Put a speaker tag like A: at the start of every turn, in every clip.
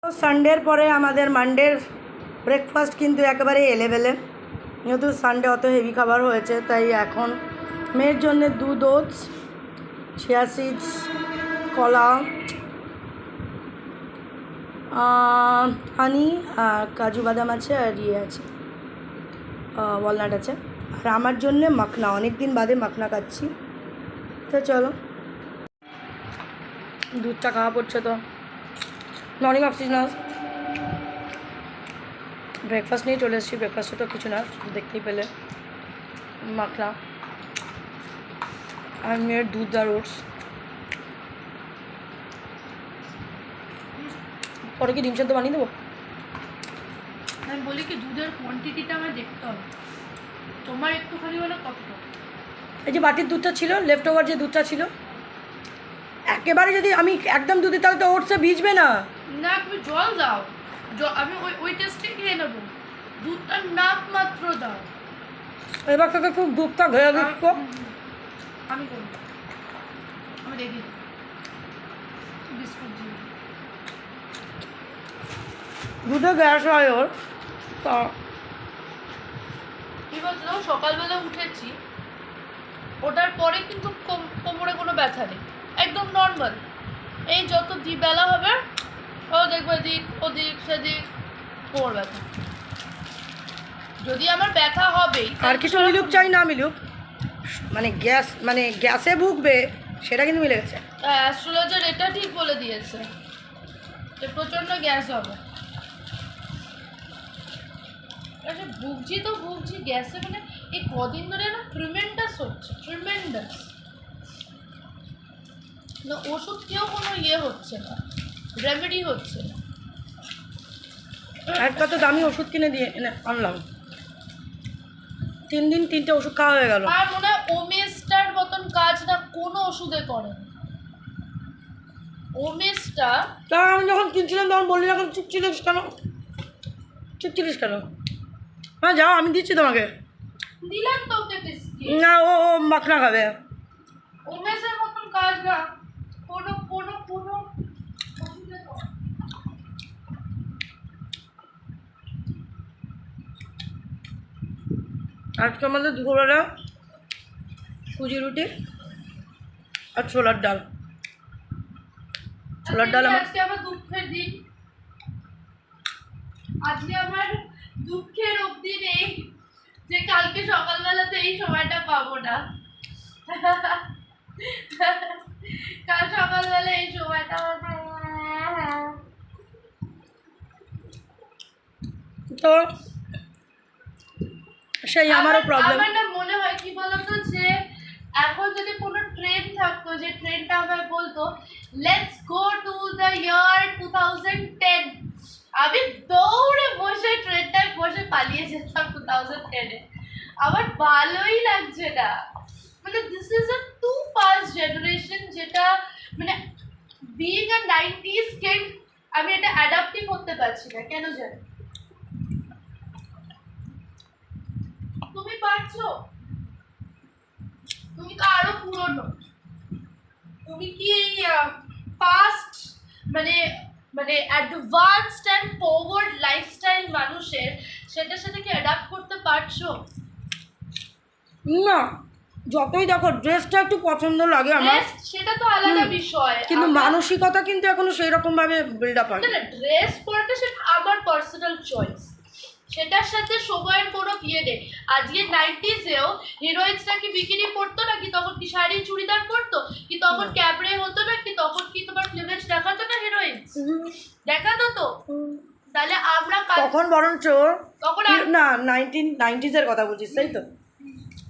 A: তো সানডের পরে আমাদের মানডের ব্রেকফাস্ট কিন্তু একেবারে এলেবেলে, যেহেতু সানডে অত হেভি খাবার হয়েছে তাই এখন মেয়ের জন্য দুধ, ওটস, চিয়া সিডস, কলা, হানি আর কাজু বাদাম আছে আর ইয়ে আছে, ওয়ালনাট আছে। আর আমার জন্যে মাখনা, অনেক দিন বাদে মাখনা খাচ্ছি। তো চলো, দুধটা খাওয়া পড়ছে। তো মর্নিং অক্সিজেন ব্রেকফাস্ট নিয়ে চলে এসেছি। ব্রেকফাস্টে তো কিছু না, দেখতেই পেলে মাখনা আর মেয়ের দুধ আর ওটস। পরে কি ডিম সেদ্ধ বানিয়ে দেবো?
B: আমি বলি কি, দুধের কোয়ান্টিটিটা আমার দেখতে হবে। তোমার একটুখানি হলে কতটা?
A: এই যে বাটির দুধটা ছিল, লেফট ওভার যে দুধটা ছিল, একেবারে যদি আমি একদম দুধে তাহলে তো ওটসে ভিজবে না।
B: না, তুমি জল দাও, আমি ওই টেস্টে খেয়ে নেবো। দুধটা নাক মাত্র দাও।
A: এবার থেকে খুব দুধটা ঘেয়ে দিচ্ছ।
B: আমি করবো, আমি দেখি বিস্কুট দিয়ে।
A: দুধে গ্যাস হয় ওর। তা
B: কি বলছিলাম, সকালবেলা উঠেছি, ওটার পরে কিন্তু কোমরে কোনো ব্যথা নেই, একদম নর্মাল। এই যত বেলা হবে ও দেখবো এদিক ওদিক সেদিক কোমর ব্যথা। যদি আমার ব্যথা হবেই,
A: আর কিছু মিলুক চাই না মিলুক, মানে গ্যাসে ভুগবে সেটা কিন্তু মিলে গেছে।
B: অ্যাস্ট্রোলজার এটা ঠিক বলে দিয়েছে যে প্রচণ্ড গ্যাস হবে। আচ্ছা, ভুগছি গ্যাসে, মানে এই কদিন ধরে না ট্রিমেন্ডাস হচ্ছে, ট্রিমেন্ডাস। না ওষুধ খেয়েও কোনো ইয়ে হচ্ছে না, রেমেডি হচ্ছে না।
A: একটা তো দামি ওষুধ কিনে দিয়ে আনলাম, 3 দিন 3টে ওষুধ খাওয়া হয়ে গেল।
B: আর মনে হয় ওমেস্টার মতন কাজ না কোনো ওষুধে করে না। ওমেস্টা,
A: তা আমি যখন কিনছিলাম তখন বললি যখন চুপ ছিলিস কেন? হ্যাঁ যাও, আমি দিচ্ছি তোমাকে।
B: দিলাম তো ওকে বিস্কিট।
A: না, ও মাখনা খাবে।
B: ওমেসের মতন কাজ না কোনো কোনো কোনো ওষুধে করে।
A: আজকে আমাদের দুপুরবেলা সুজি রুটি আর ছোলার ডাল। ছোলার ডাল
B: আজকে আমার দুঃখের দিন, আজকে আমার দুঃখের অবধি নেই যে কালকে সকালবেলাতে এই সময়টা পাবো না। কাল সকালবেলা এই সময়টা
A: তো সেই আমারও প্রবলেম।
B: আমার না মনে হয় কি বলতো, যে এখন যদি কোনো ট্রেন থাকতো, যে ট্রেনটা আমায় বলতো let's go to the year 2010, আমি দৌড়ে বসে ট্রেনটায় বসে পালিয়ে যেতাম 2010-এ। আমার ভালোই লাগছে না, মানে this is a too fast generation, যেটা মানে বিইং আ 90s কিড আমি এটা অ্যাডাপ্টই করতে পারছি না, কেন জানি। তুমি পারছো? তুমি তো আরো পুরনো, তুমি কি এই ফাস্ট মানে মানে অ্যাডভান্সড অ্যান্ড ফরওয়ার্ড লাইফস্টাইল মানুষের সেটার সাথে কি অ্যাডাপ্ট করতে পারছো?
A: না, যতই দেখো ড্রেসটা একটু পছন্দ লাগে আমার,
B: সেটা তো আলাদা বিষয়,
A: কিন্তু মানসিকতা কিন্তু এখনো সেই রকম ভাবে বিল্ড আপ হয়
B: না। ড্রেস পরাটা সেটা আমার পার্সোনাল চয়েস, সেটার সাথে সময়ের কোনো বিয়ে নেই। আজকে 90s-এও হিরোইন্সরা কি বিকিনি পরতো নাকি, তখন কি শাড়ি চুড়িদার পরতো, কি তখন ক্যাবরে হতো নাকি, তখন কি তোমার ক্লিভেজ দেখাতো না হিরোইন্স? দেখাতো তো। তাহলে আমরা
A: তখন বরঞ্চ
B: তখন
A: না 1990s-এর কথা বলছিস, তাই তো?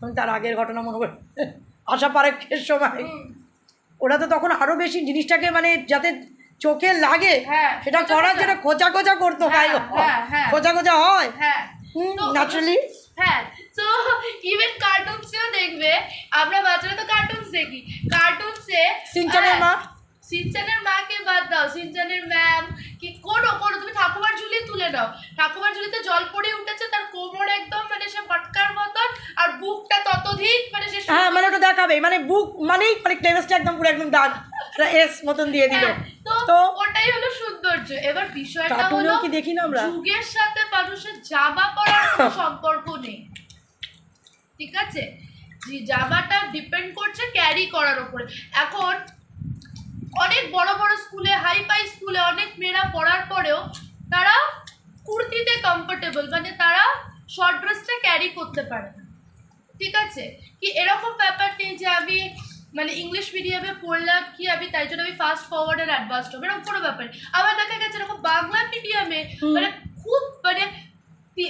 A: আমি তার আগের ঘটনা মনে করি, আশা পারেখের সময় ওরা তো তখন আরো বেশি জিনিসটাকে মানে যাতে চোখে লাগে সেটা করার জন্য খোঁচা খোঁচা করতো, খোঁচা খোঁচা হয় ন্যাচারালি।
B: হ্যাঁ, তো ইভেন কার্টুনসেও দেখবে, আমরা বাচ্চারা তো কার্টুনস দেখি, কার্টুনসে সিনচানের মাকে বাদ দাও, সিনচানের ম্যাম কি কোনো তুমি ঠাকুমার ঝুলি তুলে নাও, ঠাকুমার ঝুলিতে জল পড়ে উঠেছে, তার কোমর একদম মানে সে পটকার মতন, আর বুকটা ততোধিক মানে সে,
A: হ্যাঁ মানে ওটা দেখাবে, মানে বুক মানেই মানে ক্লেভেজটা একদম পুরো একদম দাগ এস মতন দিয়ে দিল।
B: তো ওটাই হলো সৌন্দর্য। সৌন্দর্য। এবার বিষয়টা
A: কার্টুনেও
B: হলো
A: কি দেখি না আমরা?
B: যুগের সাথে মানুষের জামা পরার কোনো সম্পর্ক নেই, ঠিক আছে? যে জামাটা ডিপেন্ড করছে ক্যারি করার উপরে। এখন অনেক বড় বড় স্কুলে, হাই ফাই স্কুলে অনেক মেয়েরা পড়ার পরেও তারা কুর্তিতে কমফোর্টেবল, মানে তারা শর্ট ড্রেসটা ক্যারি করতে পারে না, ঠিক আছে? কি এরকম ব্যাপার নেই যে আমি মানে ইংলিশ মিডিয়ামে পড়লাম কি আমি তাই জন্য আমি ফাস্ট ফরওয়ার্ড আর অ্যাডভান্সড হবে, এরকম কোনো ব্যাপার নেই। আবার দেখা গেছে এরকম বাংলা মিডিয়ামে মানে খুব মানে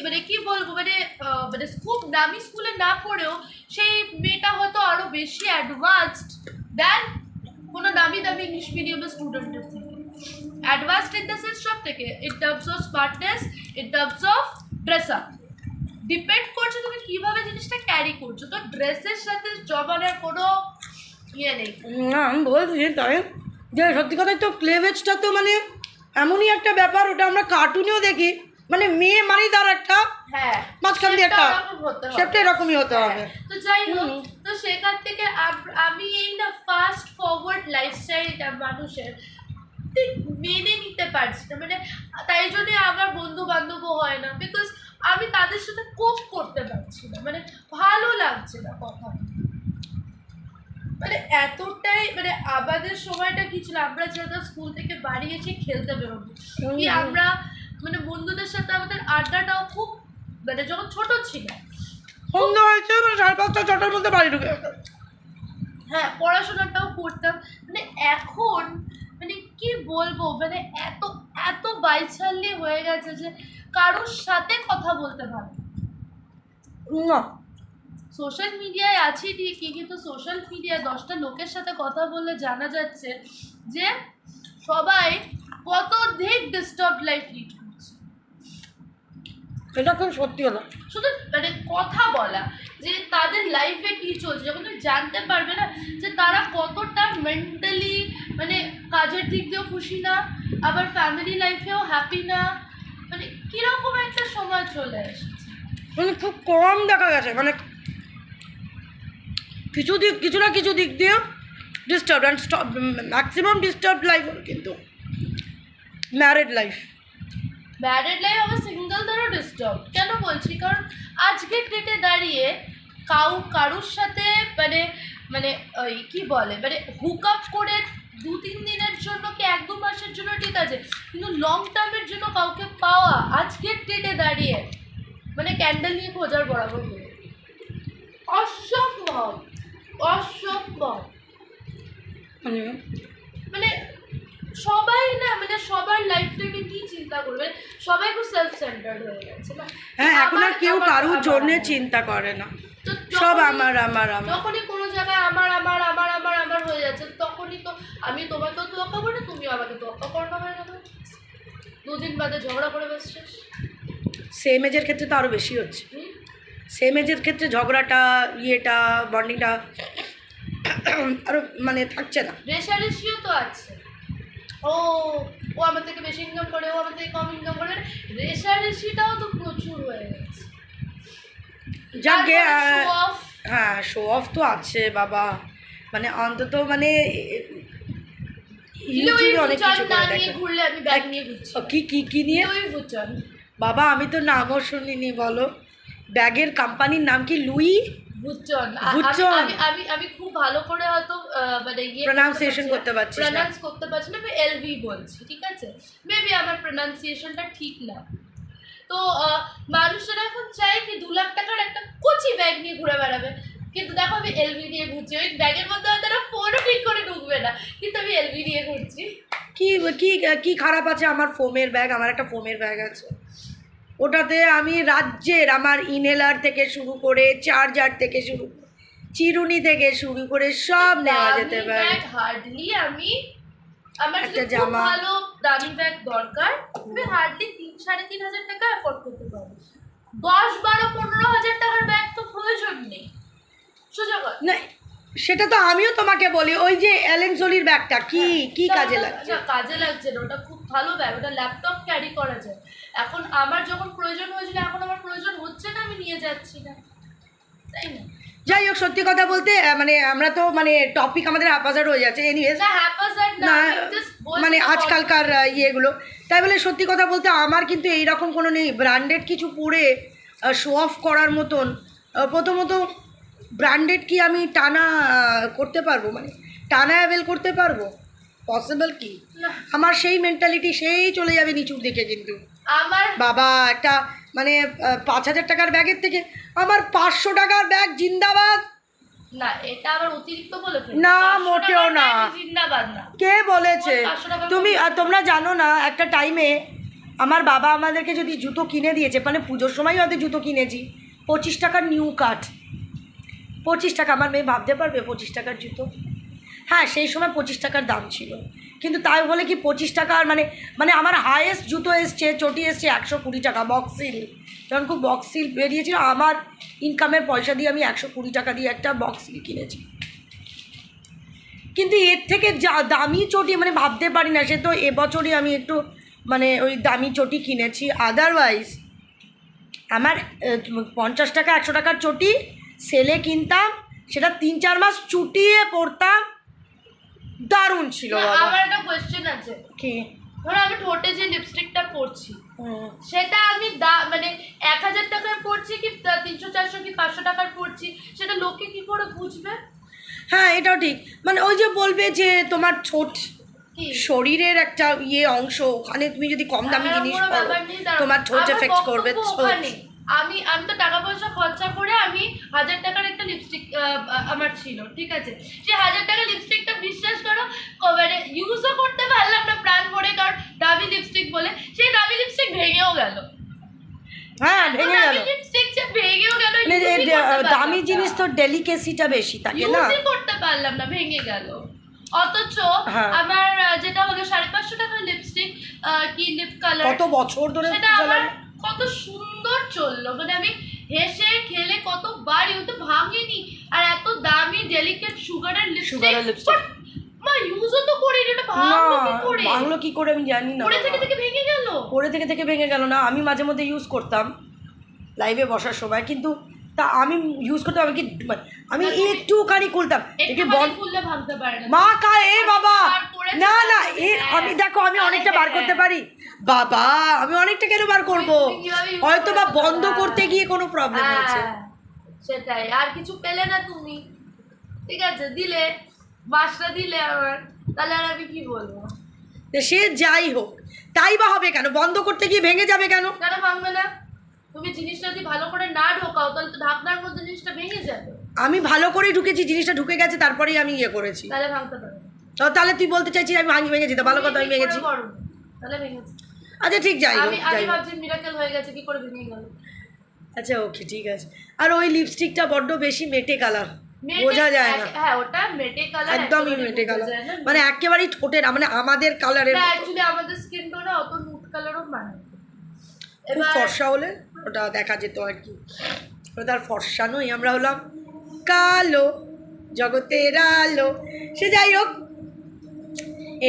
B: মানে কি বলবো মানে মানে খুব দামি স্কুলে না পড়েও সেই মেয়েটা হয়তো আরো বেশি অ্যাডভান্সড দেন কোনো দামি দামি ইংলিশ মিডিয়ামের স্টুডেন্টের থেকে। অ্যাডভান্সড ইন দ্য সেন্স সব থেকে, in terms of smartness, in terms of dress up, depend করছে তুমি কিভাবে জিনিসটা ক্যারি করছো। তো ড্রেসের সাথে জবানের কোনো ইয়ে নেই।
A: না আমি বলছি তাই যে সত্যি কথাই তো ক্লেভেজটা তো মানে এমনই একটা ব্যাপার, ওটা আমরা কার্টুনেও দেখি, মানে মেয়ে মানেই তার একটা
B: হ্যাঁ
A: মাঝখান দিয়ে একটা সেটা এরকমই হতে
B: হ্যাঁ।
A: হবে।
B: তো যাই হোক, তো সেখান থেকে আমি এই না ফাস্ট ফরওয়ার্ড লাইফস্টাইলটা মানুষের ঠিক মেনে নিতে পারছি না, মানে তাই জন্য আমার বন্ধু বান্ধবও হয় না, বিকজ আমি তাদের সাথে কোপ করতে পারছি না, মানে ভালো লাগছে না কথা। মানে এতটাই মানে আমাদের সময়টা কি ছিল, আমরা যারা স্কুল থেকে বাড়ি এসে খেলতে বেরোবো, কি আমরা মানে বন্ধুদের সাথে আমাদের আড্ডাটাও খুব মানে যখন ছোট ছিল
A: সন্ধ্যা হয়েছে মানে 5:30-6টার মধ্যে বাড়ি ঢুকে যেতাম।
B: হ্যাঁ পড়াশোনাটাও করতাম। মানে এখন মানে কি বলবো মানে এত এত বাইচাল্লি হয়ে গেছে যে কারোর সাথে কথা বলতে পারে
A: না
B: সোশ্যাল মিডিয়ায় আছি ঠিকই, কিন্তু সোশ্যাল মিডিয়ায় 10টা লোকের সাথে কথা বললে জানা যাচ্ছে যে সবাই কত অধিক ডিস্টার্ব লাইফ লিড করছে।
A: এটা খুব সত্যি হলো।
B: শুধু মানে কথা বলা যে তাদের লাইফে কি চলছে, যখন তুমি জানতে পারবে না যে তারা কতটা মেন্টালি মানে কাজের দিক দিয়েও খুশি না, আবার ফ্যামিলি লাইফেও হ্যাপি না, মানে কীরকম একটা সময় চলে এসেছে।
A: মানে খুব কম দেখা গেছে, মানে কিছু না কিছু দিক দিয়ে disturb and maximum disturb life কিন্তু ম্যারিড লাইফ।
B: ম্যারিড লাইফ আবার সিঙ্গেলদেরও ডিস্টার্ব কেন বলছি, কারণ আজকের ডেটে দাঁড়িয়ে কারোর সাথে মানে মানে ওই কী বলে মানে হুক আপ করে 2-3 দিনের জন্য কি 1-2 মাসের জন্য ঠিক আছে, কিন্তু লং টার্মের জন্য কাউকে পাওয়া আজকের ডেটে দাঁড়িয়ে মানে ক্যান্ডেল নিয়ে খোঁজার বরাবর হয়ে অসম্ভব অসম্ভব। মানে সবাই না মানে সবার লাইফটাকে কি চিন্তা করবে, সবাই খুব সেলফ সেন্টার্ড হয়ে গেছে না।
A: হ্যাঁ এখন আর কেউ কারোর জন্য চিন্তা করে না, সব আমার আমার আমার।
B: যখনই কোনো জায়গায় আমার আমার আমার আমার আমার হয়ে যাচ্ছে তখনই তো আমি তোমাকেও তোয়াক্কা করি না, তুমিও আমাকে তোয়াক্কা করো না, হয়ে গেল 2 দিন বাদে ঝগড়া করে বেশ শেষ।
A: সেম এজের ক্ষেত্রে তো আরও বেশি হচ্ছে, সেম এজের ক্ষেত্রে ঝগড়াটা ইয়েটা বন্ডিংটা আরও মানে থাকছে না।
B: রেশারেশিও তো আছে, ও ও আমার থেকে বেশি ইনকাম করে, ও আমার থেকে কম ইনকাম করে, রেশারেশিটাও তো প্রচুর হয়ে গেছে।
A: যাকে হ্যাঁ শো অফ তো আছে বাবা, মানে অন্তত মানে অনেক কিছু করে দেখে।
B: ঘুরলে আমি ব্যাগ নিয়ে ঘুরছি,
A: কি নিয়ে
B: লুই ভুটন
A: বাবা, আমি তো নামও শুনিনি। বলো ব্যাগের কোম্পানির নাম কি? লুই
B: ভুটন। আমি খুব ভালো করে হয়তো মানে
A: প্রোনাউন্সিয়েশন করতে পারছি না,
B: প্রোনাউন্স করতে পারছি না, আমি এলভি বলছি, ঠিক আছে? মেবি আমার প্রোনাউন্সিয়েশনটা ঠিক না। তো মানুষেরা এখন চায় কি 2 লাখ টাকার একটা কোচি ব্যাগ নিয়ে ঘুরে বেড়াবে, কিন্তু দেখো আমি এলভি নিয়ে ঘুরছি, ওই ব্যাগের মধ্যে হয়তো একটা ফোনও ঠিক করে ঢুকবে না, কিন্তু আমি এলভি নিয়ে ঘুরছি।
A: কি কি কি খারাপ আছে? আমার ফোমের ব্যাগ, আমার একটা ফোমের ব্যাগ আছে, ওটাতে আমি রাজ্যের আমার ইনহেলার থেকে শুরু করে চার্জার থেকে শুরু করে চিরুনি থেকে শুরু করে সব নেওয়া যেতে পারে।
B: হার্ডলি আমার একটা জামা ভালো দামি ব্যাগ দরকার, আমি হার্ডলি 3-3.5 হাজার টাকা অ্যাফোর্ড করতে পারবো। 10-12-15 হাজার টাকার ব্যাগ তো প্রয়োজন নেই সোজা কথা
A: না। সেটা তো আমিও তোমাকে বলি, ওই যে অ্যালেন সোলির ব্যাগটা কি কি কাজে লাগছে?
B: কাজে লাগছে না, ওটা খুব ভালো ব্যাগ, ওটা ল্যাপটপ ক্যারি করা যায়। এখন আমার যখন প্রয়োজন হয়েছিল, এখন আমার প্রয়োজন হচ্ছে না, আমি নিয়ে যাচ্ছি না, তাই না?
A: যাই হোক, সত্যি কথা বলতে মানে আমরা তো মানে টপিক আমাদের হ্যাপাজার্ড হয়ে যাচ্ছে। এনিওয়েজ
B: না হ্যাপাজার্ড না,
A: না
B: আমি just বলছি
A: মানে
B: তো
A: আজকালকার ইয়েগুলো, তাই বলে সত্যি কথা বলতে আমার কিন্তু এইরকম কোনো নেই ব্র্যান্ডেড কিছু পরে শো অফ করার মতন। প্রথমত ব্র্যান্ডেড কি আমি টানা করতে পারবো, মানে টানা অ্যাভেল করতে পারবো? পসিবল কি?
B: না।
A: আমার সেই মেন্টালিটি সেই চলে যাবে নিচুর দিকে। কিন্তু
B: আমার
A: বাবা একটা মানে 5,000 টাকার ব্যাগের থেকে আমার 500 টাকার ব্যাগ জিন্দাবাদ।
B: না, এটা আবার অতিরিক্ত বলে ফেলছো।
A: না,
B: 500
A: মোটেও
B: টাকার
A: না।
B: ব্যাগ জিন্দাবাদ না।
A: কে বলেছে?
B: 500 টাকা
A: তুমি তোমরা জানো না, একটা টাইমে আমার বাবা আমাদেরকে যদি জুতো কিনে দিয়েছে, মানে পুজোর সময় হয়তো জুতো কিনেছি 25 টাকার নিউ কাট, 25 টাকা। আমার মেয়ে ভাবতে পারবে 25 টাকার জুতো? হ্যাঁ, সেই সময় 25 টাকার দাম ছিল, কিন্তু তাই বলে কি 25 টাকার মানে মানে আমার হায়েস্ট জুতো এসছে, চটি এসছে 120 টাকা বক্সিল। যখন খুব বক্সিল বেরিয়েছিল, আমার ইনকামের পয়সা দিয়ে আমি 120 টাকা দিয়ে একটা বক্সিল কিনেছি। কিন্তু এর থেকে যা দামি চটি মানে ভাবতে পারি না। সে তো এবছরই আমি একটু মানে ওই দামি চটি কিনেছি। আদারওয়াইজ আমার 50 টাকা 100 টাকার চটি সেলে কিনতাম, সেটা 3-4 মাস চুটিয়ে পরতাম, দারুণ ছিল
B: না,
A: বাবা।
B: আমার একটা কোয়েশ্চেন আছে।
A: কি?
B: ধরো আমি ঠোঁটে যে লিপস্টিকটা পরছি,
A: হুম।
B: সেটা আমি মানে 1000 টাকার পরছি কি 300 400 কি 500 টাকার পরছি, সেটা লোকে কি করে বুঝবে?
A: হ্যাঁ, এটাও ঠিক। মানে ওই যে বলবে যে তোমার ছোট
B: কি
A: শরীরের একটা অংশ, ওখানে তুমি যদি কম দামি
B: আমার
A: জিনিস
B: কোনো
A: পরো
B: ব্যাপার নেই, দাঁড়াও।
A: তোমার ঠোঁট
B: আমার
A: এফেক্ট করবে।
B: বক্তব্য ওখানে। আমি তো টাকা পয়সা খরচা করে আমি 1000 টাকার একটা লিপস্টিক আমার ছিল, ঠিক আছে? সেই 1000 টাকার লিপস্টিকটা বিশ্বাস করো মানে ইউজও করতে পারলাম না প্রাণ ভরে, কারণ দামি লিপস্টিক বলে সেই দামি লিপস্টিক ভেঙেও গেল।
A: হ্যাঁ, ভেঙে গেল।
B: দামি লিপস্টিক যে ভেঙেও গেল,
A: মানে দামি জিনিস তো ডেলিকেসিটা বেশি থাকে না।
B: ইউজই করতে পারলাম না, ভেঙে গেল। অথচ
A: হ্যাঁ।
B: আমার যেটা হলো 550 টাকার লিপস্টিক, কি লিপ কালার,
A: কত বছর ধরে
B: সেটা আমার
A: চালানো।
B: কত সুন্দর চললো, মানে আমি হেসে খেলে কতবার তো ভাঙিনি। আর এত দামি ডেলিকেট সুগারের
A: Sugar এর
B: লিপস্টিক
A: lipstick।
B: মা ইউজও তো করিনি, এটা
A: না,
B: ভাঙলো কি করে?
A: বাংলো কি করে আমি জানি না।
B: পরে থেকে থেকে ভেঙে গেল।
A: পরে থেকে ভেঙে গেল না। আমি মাঝে মধ্যে ইউজ করতাম লাইভে বসার সময়, কিন্তু তা আমি ইউজ করতাম, আমি কি আমি একটুখানি খুলতাম
B: একটু
A: বন্ধ
B: খুললে ভাঙতে পারে না।
A: মা কা এ বাবা।
B: বার করেছে,
A: না না,
B: হ্যাঁ।
A: আমি দেখো আমি অনেকটা বার করতে পারি বাবা, আমি অনেকটা কেন বার করব?
B: তুমি কিভাবে use
A: হয়তো বা
B: করতে
A: বন্ধ
B: পারো?
A: করতে গিয়ে কোনো প্রবলেম হয়েছে।
B: হ্যাঁ, সেটাই। আর কিছু পেলে না তুমি, ঠিক আছে? দিলে বাসটা দিলে আমার, তাহলে আর আমি কি বলবো?
A: তো সে যাই হোক, তাই বা হবে কেন? বন্ধ করতে গিয়ে ভেঙে যাবে কেন?
B: কেন ভাঙবে না? তুমি জিনিসটা যদি ভালো করে না ঢোকাও, তাহলে তো ঢাকনার মধ্যে জিনিসটা ভেঙে যাবে।
A: আমি ভালো করেই ঢুকেছি, জিনিসটা ঢুকে গেছে, তারপরেই আমি করেছি।
B: তাহলে ভাঙতে পারবে না।
A: তাহলে তুই বলতে চাইছিস আমি ভেঙেছি? তো ভালো কথা, আমি
B: তুমি কি করে
A: ভেঙেছি।
B: করো? তাহলে ভেঙেছে।
A: আচ্ছা ঠিক, যাই হোক
B: আমি
A: যাই হোক।
B: ভাবছি মিরাকেল হয়ে গেছে, কি করে ভেঙে গেল?
A: আচ্ছা ওকে, ঠিক আছে। আর ওই লিপস্টিকটা বড্ড বেশি মেটে কালার,
B: মেটে-
A: বোঝা যায় না।
B: হ্যাঁ, ওটা মেটে কালার,
A: একদমই মেটে কালার, মানে একেবারেই ঠোঁটের মানে আমাদের কালারের।
B: না অ্যাকচুয়ালি আমাদের স্কিন টোনে অত নুট কালারও মানে না।
A: খুব ফর্সা হলে ওটা দেখা যেত আর কি। ওটা তার ফর্সা নই, আমরা হলাম কালো, জগতের আলো। সে যাই হোক,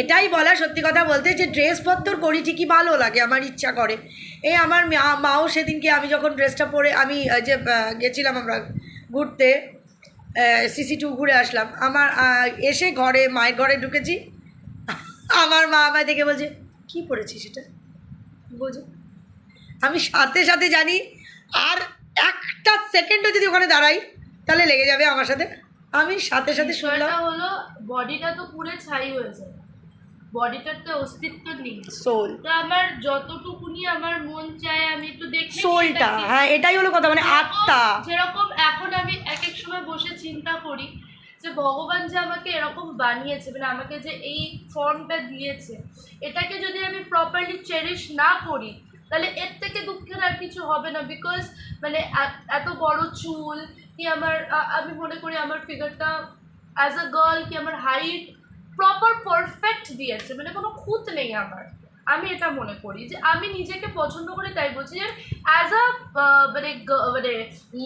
A: এটাই বলা সত্যি কথা বলতে যে ড্রেসপত্র করি ঠিকই, ভালো লাগে, আমার ইচ্ছা করে। এই আমার মাও সেদিনকে আমি যখন ড্রেসটা পরে আমি যে গেছিলাম আমরা ঘুরতে, CC2 ঘুরে আসলাম, আমার এসে ঘরে মায়ের ঘরে ঢুকেছি, আমার মা আমায় দেখে বলছে কী পরেছিস সেটা বোঝো। আমি সাথে সাথে জানি আর একটা সেকেন্ডও যদি ওখানে দাঁড়াই তাহলে লেগে যাবে আমার সাথে। আমি সাথে সাথে শুনলাম
B: বিষয়টা হলো বডিটা তো পুরো ছাই হয়ে যায়, বডিটার তো অস্তিত্ব নেই।
A: সোল,
B: তো আমার যতটুকুনি আমার মন চায় আমি একটু দেখি
A: সোলটা, হ্যাঁ এটাই হলো কথা, মানে আত্মা।
B: যেরকম এখন আমি এক এক সময় বসে চিন্তা করি যে ভগবান যে আমাকে এরকম বানিয়েছে, মানে আমাকে যে এই ফর্মটা দিয়েছে, এটাকে যদি আমি প্রপারলি চেরিশ না করি তাহলে এর থেকে দুঃখের আর কিছু হবে না। বিকজ মানে এত বড় চুল কি আমার, আমি মনে করি আমার ফিগারটা অ্যাজ আ গার্ল কি আমার হাইট প্রপার পারফেক্ট দিয়েছে, মানে কোনো খুঁত নেই আমার। আমি এটা মনে করি যে আমি নিজেকে পছন্দ করি, তাই বলছি যে অ্যাজ আ মানে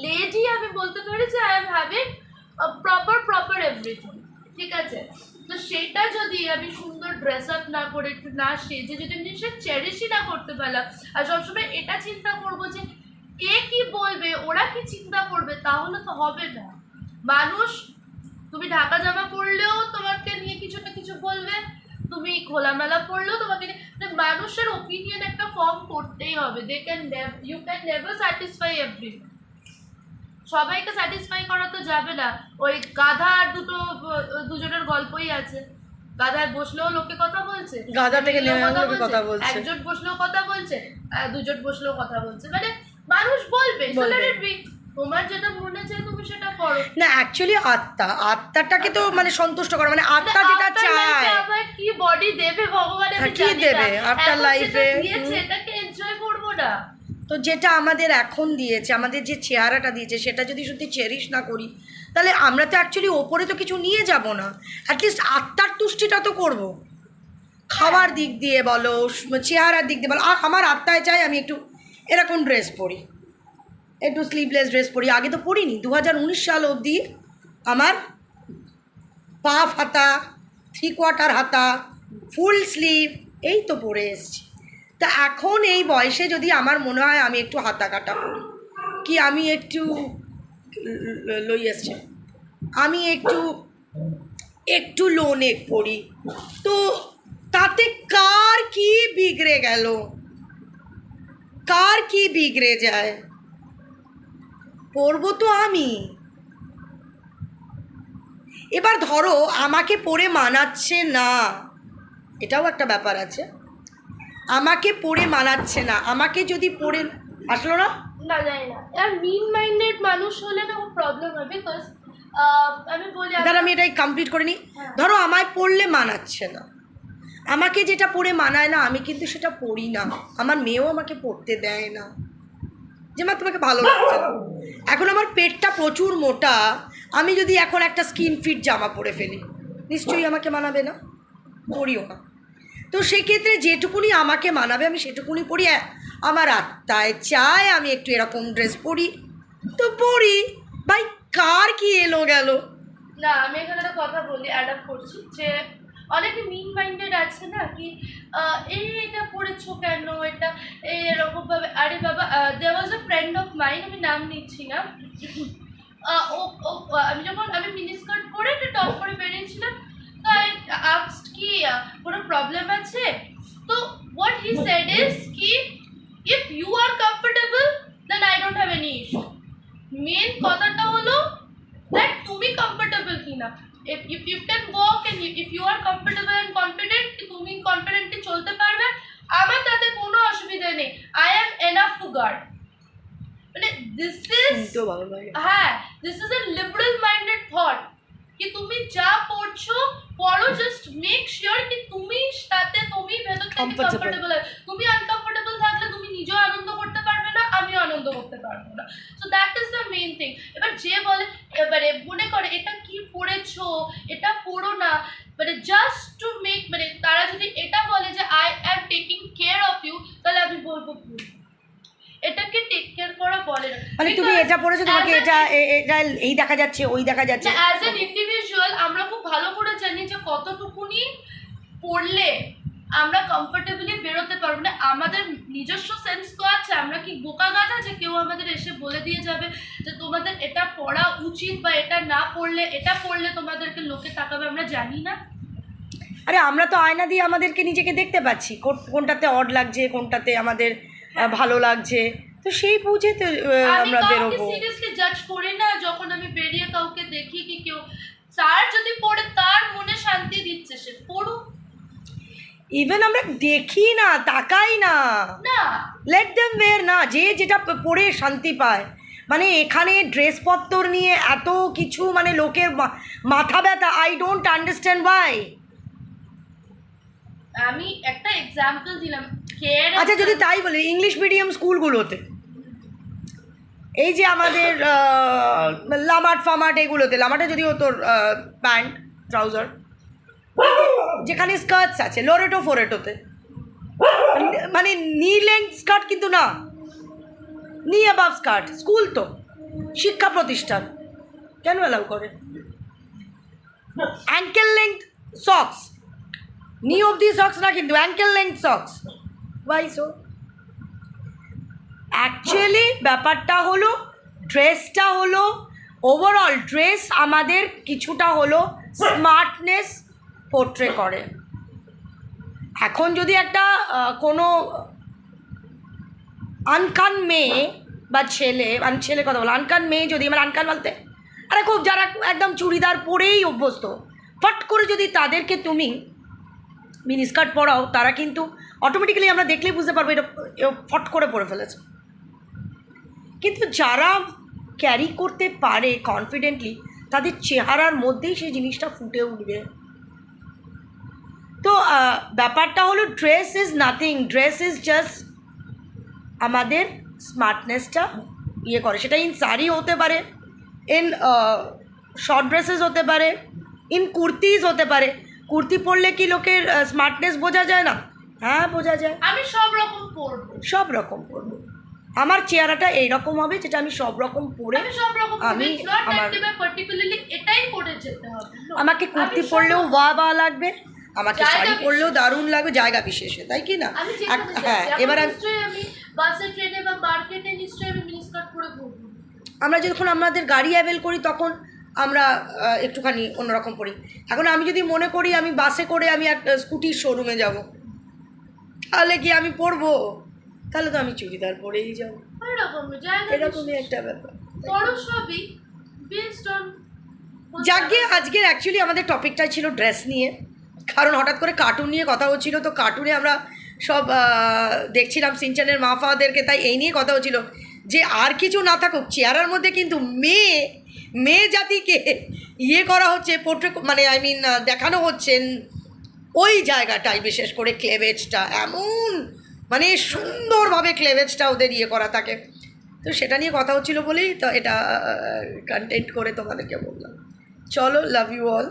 B: লেডি আমি বলতে পারি যে I am having proper everything, ঠিক আছে? তো সেটা যদি আমি সুন্দর ড্রেস আপ না করে, একটু না সেজে যদি আমি জিনিসটা চেরিশই না করতে পারলাম, আর সবসময় এটা চিন্তা করবো যে কে কি বলবে, ওরা কি চিন্তা করবে, তাহলে তো হবে না। মানুষ, তুমি ঢাকা জামা পরলেও তোমাকে নিয়ে কিছু না কিছু বলবে, তুমি খোলামেলা পড়লেও তোমাকে মানুষের ওপিনিয়ন একটা ফর্ম করতেই হবে। You can never satisfy everyone. সবাইকে স্যাটিসফাই করা তো যাবে না। ওই গাধা আর দুজনের গল্পই আছে। গাধায় বসলেও লোকে কথা বলছে,
A: গাধা থেকে কথা বলছে,
B: একজন বসলেও কথা বলছে, দুজন বসলেও কথা বলছে, মানে মানুষ বলবে। তোমার যেটা মনে চায় তুমি সেটা করো
A: না। অ্যাকচুয়ালি আত্মাটাকে তো মানে সন্তুষ্ট করা, মানে আত্মা যেটা চায়।
B: আবার কি বডি দেবে ভগবান, আমি
A: কি
B: জানি
A: দেবে
B: না।
A: আফটার লাইফে
B: দিয়েছে এটাকে এনজয় করব না।
A: তো যেটা আমাদের এখন দিয়েছে, আমাদের যে চেহারাটা দিয়েছে, সেটা যদি সত্যি চেরিশ না করি, তাহলে আমরা তো অ্যাকচুয়ালি ওপরে তো কিছু নিয়ে যাব না। অ্যাটলিস্ট আত্মার তুষ্টিটা তো করব, খাওয়ার দিক দিয়ে বলো, চেহারার দিক দিয়ে বলো। আর আমার আত্মায় চাই আমি একটু এরকম ড্রেস পরি, একটু স্লিভলেস ড্রেস পরি। আগে তো পরিনি, 2019 সাল অবধি আমার পাফ হাতা, 3/4 হাতা, ফুল স্লিভ এই তো পরে এসছি। তা এখন এই বয়সে যদি আমার মনে হয় আমি একটু হাতা কাটা পরি, কি আমি একটু লই আসছে, আমি একটু লো নেক পরি, তো তাতে কার কি বিগড়ে গেল, কার কি বিগড়ে যায়? পরবো তো আমি। এবার ধরো আমাকে পরে মানাচ্ছে না, এটাও একটা ব্যাপার আছে। আমাকে পরে মানাচ্ছে না, আমাকে যদি পরে আসলো না,
B: না জানি না, আর মিন মাইন্ডেড মানুষ হলে না প্রবলেম হবে। বিকজ আমি বলি,
A: আমি এটাই কমপ্লিট করে নিই। ধরো আমায় পরলে মানাচ্ছে না, আমাকে যেটা পরে মানায় না, আমি কিন্তু সেটা পরি না। আমার মেয়েও আমাকে পরতে দেয় না, যে মা তোমাকে ভালো লাগছে না। এখন আমার পেটটা প্রচুর মোটা, আমি যদি এখন একটা স্কিন ফিট জামা পরে ফেলি, নিশ্চয়ই আমাকে মানাবে না, পরিও না। তো সেক্ষেত্রে যেটুকুনি আমাকে মানাবে আমি সেটুকুনি পরি। আমার আত্মায় চায় আমি একটু এরকম ড্রেস পরি, তো পরি। ভাই কার কি এলো গেল
B: না। আমি এখানে একটা কথা বলি, অ্যাডাপ্ট করছি, যে অনেকে মিন মাইন্ডেড আছে না, কি এটা পড়েছো কেন, এটা এরকমভাবে। আরে বাবা, দেয়ার ওয়াজ আ ফ্রেন্ড অফ মাইন, আমি নাম নিচ্ছি না। আমি মিনিস্কার্ট পরে একটা টপ করে বেরিয়েছিলাম, তো আই আস্কড কি কোনো প্রবলেম আছে, তো হোয়াট হি সেড ইজ কি if you are comfortable then I don't have any issue. Main কথাটা হলো দ্যাট তুমি কমফোর্টেবল কিনা। if you can walk and if you are comfortable and confident, তুমি কনফিডেন্টলি চলতে পারবে, আমার তাতে কোনো অসুবিধা নেই। I am enough to guard. মানে this is a liberal minded thought कि তুমি যা পড়ছো পড়ো, জাস্ট মেক শিওর कि তুমি তাতে তুমি ভেতর থেকে কমফোর্টেবল। তুমি আনকমফোর্টেবল থাকলে তুমি নিজেও আনন্দ করতে পারবে না, আমিও আনন্দ করতে পারবো না। So that is the main thing. এবার যে বলে, এবারে মনে করে এটা কি পড়েছো, এটা পড়ো না, মানে জাস্ট টু মেক, মানে তারা যদি এটা বলে যে I am taking care of you, তাহলে আমি বলবো এটাকে টেক কেয়ার করা বলে না।
A: মানে তুমি এটা পড়েছো, তোমাকে এটা এই দেখা যাচ্ছে, ওই দেখা যাচ্ছে।
B: অ্যাজ অ্যান ইন্ডিভিজুয়াল আমরা খুব ভালো করে জানি যে কতটুকুনি পড়লে আমরা কমফোর্টেবলি বেরোতে পারবো না। আমাদের নিজস্ব সেন্স তো আছে, আমরা কি বোকা গাধা যে কেউ আমাদের এসে বলে দিয়ে যাবে যে তোমাদের এটা পড়া উচিত, বা এটা না পড়লে, এটা পড়লে তোমাদেরকে লোকে তাকাবে, আমরা জানি না।
A: আরে আমরা তো আয়না দিয়ে আমাদেরকে নিজেকে দেখতে পাচ্ছি, কোনটাতে অড লাগছে, কোনটাতে আমাদের ভালো লাগছে, তো সেই বুঝে তো আমরা বেরোবো।
B: আমি সিরিয়াসলি জাজ করি না যখন আমি বেরিয়ে কাউকে দেখি কি কেউ তার যদি পড়ে তার মনে শান্তি দিচ্ছে, সে পড়ুক।
A: ইভেন আমরা দেখি না, তাকাই না, লেট দেম ওয়্যার না, যে যেটা পড়ে শান্তি পায়। মানে এখানে ড্রেসপত্র নিয়ে এত কিছু, মানে লোকের মাথা ব্যথা, আই ডোন্ট আন্ডারস্ট্যান্ড ওয়াই।
B: আমি একটা এক্সাম্পল দিলাম।
A: আচ্ছা যদি তাই বলি, ইংলিশ মিডিয়াম স্কুলগুলোতে এই যে আমাদের লামাট ফামাট এগুলোতে, লামাটে যদিও তোর প্যান্ট ট্রাউজার, যেখানে স্কার্টস আছে লোরেটো ফোরেটোতে, মানে নি লেন্থ স্কার্ট কিন্তু না, নি অ্যাবাভ স্কার্ট। স্কুল তো শিক্ষা প্রতিষ্ঠান, কেন অ্যালাউ করে? অ্যাঙ্কেল লেন্থ সক্স, নি অবধি সক্স না, কিন্তু ankle length socks. Why so? Actually ব্যাপারটা হলো ড্রেসটা হলো ওভারঅল ড্রেস আমাদের কিছুটা হলো স্মার্টনেস পোর্ট্রে করে। এখন যদি একটা কোনো আনকান মেয়ে বা ছেলে কথা বলো, আনকান মেয়ে যদি, মানে আনকান বলতে আরে খুব যারা একদম চুড়িদার পরেই অভ্যস্ত, ফট করে যদি তাদেরকে তুমি মিনি স্কার্ট পরাও, তারা কিন্তু অটোমেটিক্যালি আমরা দেখলেই বুঝতে পারবো এটা ফট করে পরে ফেলেছে। কিন্তু যারা ক্যারি করতে পারে কনফিডেন্টলি, তাদের চেহারার মধ্যেই সেই জিনিসটা ফুটে উঠবে। তো ব্যাপারটা হলো dress is nothing, dress is just আমাদের স্মার্টনেসটা ইয়ে করে। সেটা ইন শাড়ি হতে পারে, ইন শর্ট ড্রেসেস হতে পারে, ইন কুর্তিজ হতে পারে। কুর্তি পরলে কি লোকের স্মার্টনেস বোঝা যায় না? হ্যাঁ বোঝা যায়।
B: আমি সব রকম পরবো,
A: সব রকম পরবো, আমার চেহারাটা এইরকম হবে যেটা আমি সব রকম পরে
B: আমি সব রকম
A: আমি
B: আমার পার্টিকুলারলি এটাই পরে যেতে হবে।
A: আমাকে কুর্তি পরলেও ওয়া লাগবে, আমাকে শাড়ি পরলেও দারুণ লাগবে, জায়গা বিশেষে, তাই কি না? হ্যাঁ, এবার
B: আমি বাসে ট্রেনে বা মার্কেটে নিশ্চয়ই আমি মিনি স্কার্ট পরে ঘুরবো।
A: আমরা যখন আমাদের গাড়ি অ্যাভেল করি তখন আমরা একটুখানি অন্যরকম পড়ি। এখন আমি যদি মনে করি আমি বাসে করে আমি একটা স্কুটির শোরুমে যাব, তাহলে কি আমি পরবো? তাহলে তো আমি চুড়িদার পরেই যাবো। এরকমই একটা ব্যাপার। যাকে আজকের অ্যাকচুয়ালি আমাদের টপিকটা ছিল ড্রেস নিয়ে, কারণ হঠাৎ করে কার্টুন নিয়ে কথা হচ্ছিল, তো কার্টুনে আমরা সব দেখছিলাম সিনচানের মাফাদেরকে, তাই এই নিয়ে কথা হচ্ছিল যে আর কিছু না থাকুক, চেহারার মধ্যে কিন্তু মেয়ে জাতিকে ইয়ে করা হচ্ছে, পোর্ট্রে মানে দেখানো হচ্ছেন ওই জায়গাটায়, বিশেষ করে ক্লেভেজটা এমন মানে সুন্দরভাবে ক্লেভেজটা ওদের ইয়ে করা থাকে। তো সেটা নিয়ে কথা হচ্ছিল বলেই তো এটা কন্টেন্ট করে তোমাদেরকে বললাম। চলো, লাভ ইউ অল।